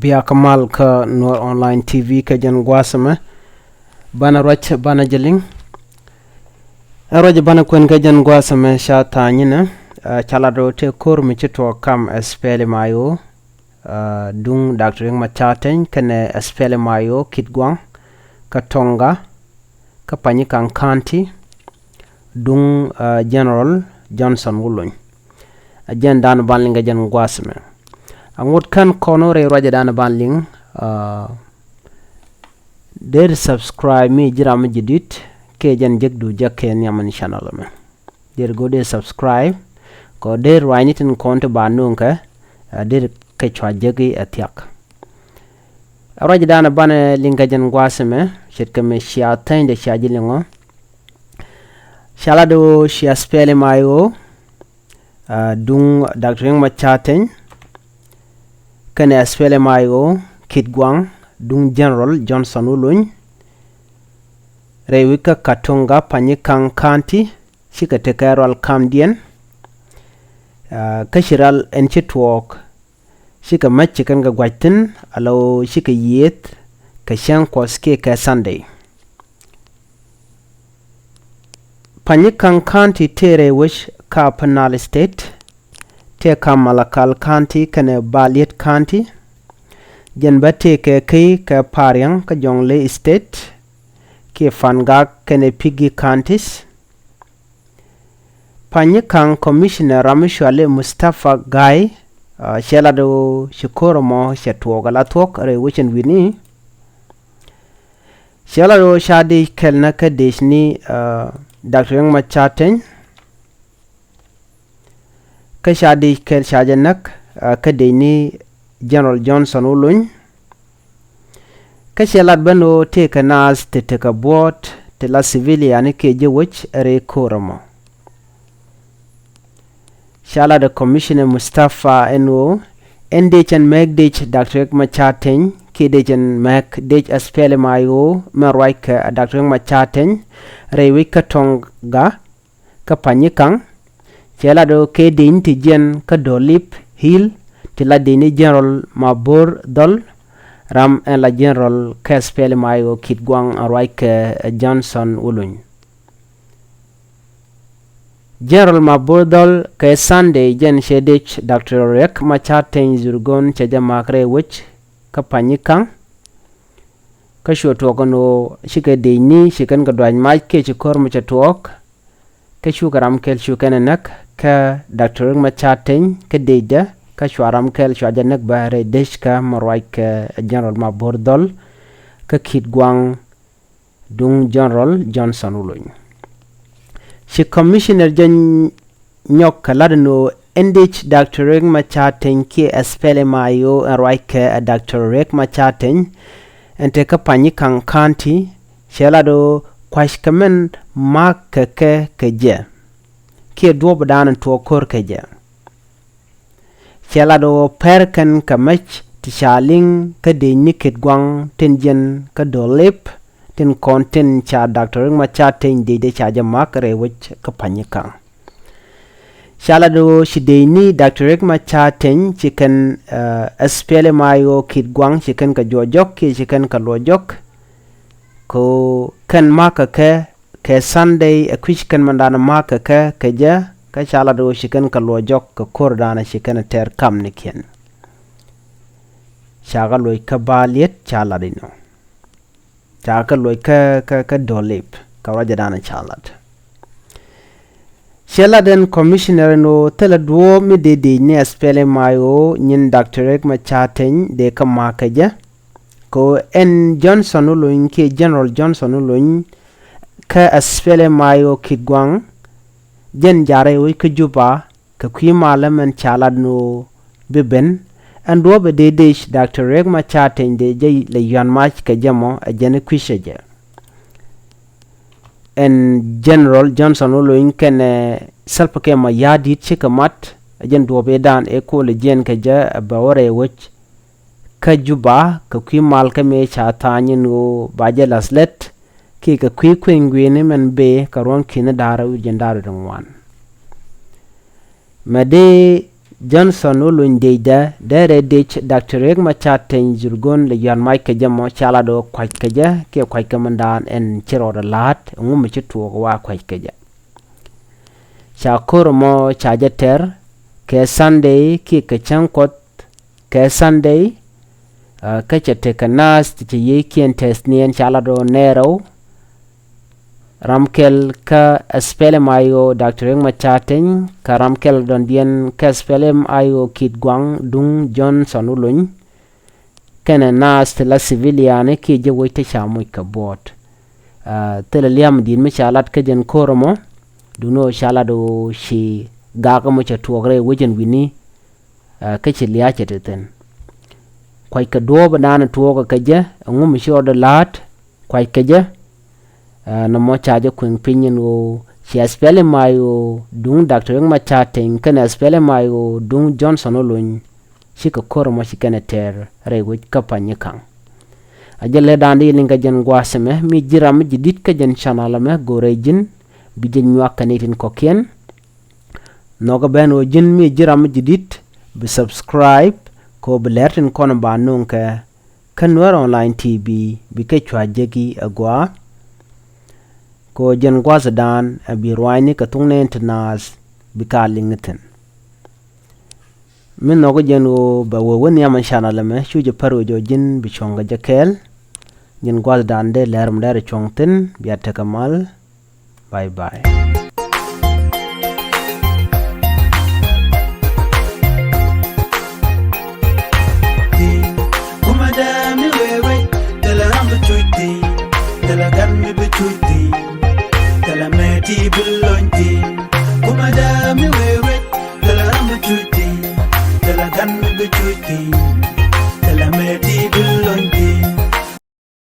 biya kamal ka Nuer online TV ka jan gwasama bana roch bana jeling roch bana kwen ka jan gwasama sha tanyina chalado te kor mi chito kam SPLM IO dung Dr. Machaten kene SPLM IO kitgwang ka TONGA ka PANYIKANG County dung General Johnson Wulun ajen dan banlinga jan gwasama angut kan kono re roja dan banling der subscribe mi jiram jidit ke jan jegdu jakke nyaman channel me der go de subscribe ko der wanitin konto banunka der ke chwa jegi atiak roja dan ban linga jan gwasame shit kame shia tande shajilingo shalado shia SPLM IO dung Dr. Machaten kene SPLM IO kitgwang dung General Johnson Wulun rewika katonga PANYIKANG County shika tekerol kamdien kashiral enche tuɔɔk shika machikan ga gwaitin alo shika yet ka shan koske ka Sunday PANYIKANG County tere wish ka Penal State te Malakal County kene Baliet County jen bate ke ke Pariang ka Jonglei State ke Fangak kene Pigi Counties PANYIKANG Commissioner Ramishwale Mustafa Gai shelado shikoromo shetwogala tok re wichen wini shelado shadi kelna ka deshni Dr. Machaten ka shadi kel shajanak ka deni General Johnson Wulun ka shelat bano te kanas te ka bot te la civilian ke je wich re koramo shala the Commissioner Mustafa eno endechan meg dech Dr. Machaten ke dechen meg dech SPLM IO merwaik Dr. Machaten re wika TONGA ka PANYIKANG shala do ke din ti jen ka dolip hill tila dini General Mabur Dol ram en la General ka SPLM IO kitgwang arwaik Johnson Wulun General Mabur Dol ka Sunday jen shedich Dr. Riek Machaten zurgon chaja makre wich ka PANYIKANG ka shotokono shika dini shikan ka dwany maj ke chikor macha tuɔɔk ka shukaram kel shukanenak ka Dr. Machaten ka deja ka shwaram kel shwajanak bahre desh ka marwaik General Mabur Dol ka kitgwang dung General Johnson Wulun shi Commissioner jan nyok kaladno endich Dr. Machaten ke SPLM IO arwaik Dr. Riek Machaten ente ka PANYIKANG County shelado kwashkamen mak ke keje ke duob danan to kor keje shelado perkan kamach tishaling ka deni kitgwang tenjen ka dolip ten konten cha Dr. Machaten de cha jamak rewich ka PANYIKANG shalado shideni Dr. Machaten chicken SPLM IO kitgwang chicken ka jojok ke chicken ka lojok ko kan maka ke Sunday kwish kan mandana maka ke ja ka shalado chicken ka lojok ka kordana chicken ter kam niken shaga loy ka Baliet chaladino chaka loy ka dolip ka rajadana chalad sheladen Commissioner no teladwo mi de ne SPLM IO nyin Dr. Machaten de ka makaja ko en Johnson Wulun ke General Johnson Wulun ka SPLM IO kitgwang jen jare wi ka juba ka kwi malaman chalad no biben and wobe de Dr. Riek Machaten de je le yan mach ka jamo a jene kwishaje en General Johnson Wulun ken salpake ma yadi chika mat jen dobe dan e ko le jen ka ja bawore wich ka juba ka kwi mal ka me cha tani no baje laslet ki ka kwi kwingwini men be karon kina dara jen dara dongwan made Johnson oLONY deida dere dich Dr. Riek Machar ten zurgon le yan mai ke jamo chala do kwaj keja ke kwaj kamandan en chiro da lat ngum chitu wa kwaj keja cha kormo cha jater ke Sunday ki ke chankot ke Sunday ke chete kanas ti ye kien test nien chala do nero ramkel ka SPLM IO Dr. Riek Machar ten ka ramkel don dien ka SPLM IO kitgwang dung Johnson oLONY kɛnɛ nas la civilian ki je woite chamu ka bot tele liam din mi chalat ka jen koromo duno chala do shi gaga mo cha tuogre wojen wini ka chi liya cheteten kwai ka do banana tuoga ka je ngum shi order lat kwai ka je na mo chaje kwing pinyin o shi SPLM IO dung Dr. Riek Machar ten kan SPLM IO dung Johnson oLONY shi ka koromo shi kene ter rewo ka PANYIKANG ajele dandi linga jen gwaseme mi jiram jidit ka jen channel me gorejin bijin nyuakanitin kokien noga ben o jin mi jiram jidit bi subscribe ko belertin kono ba nunke kan Nuer online tv bi ke chwajegi agwa ko jen gwazadan bi rwani ka tungne internas bi ka lingten min nogo jen o ba wo woni am channel me shuje paro jo jin bi chonga jakel jen gwazadan de lerum dare chongten bi atakamal bye bye. Come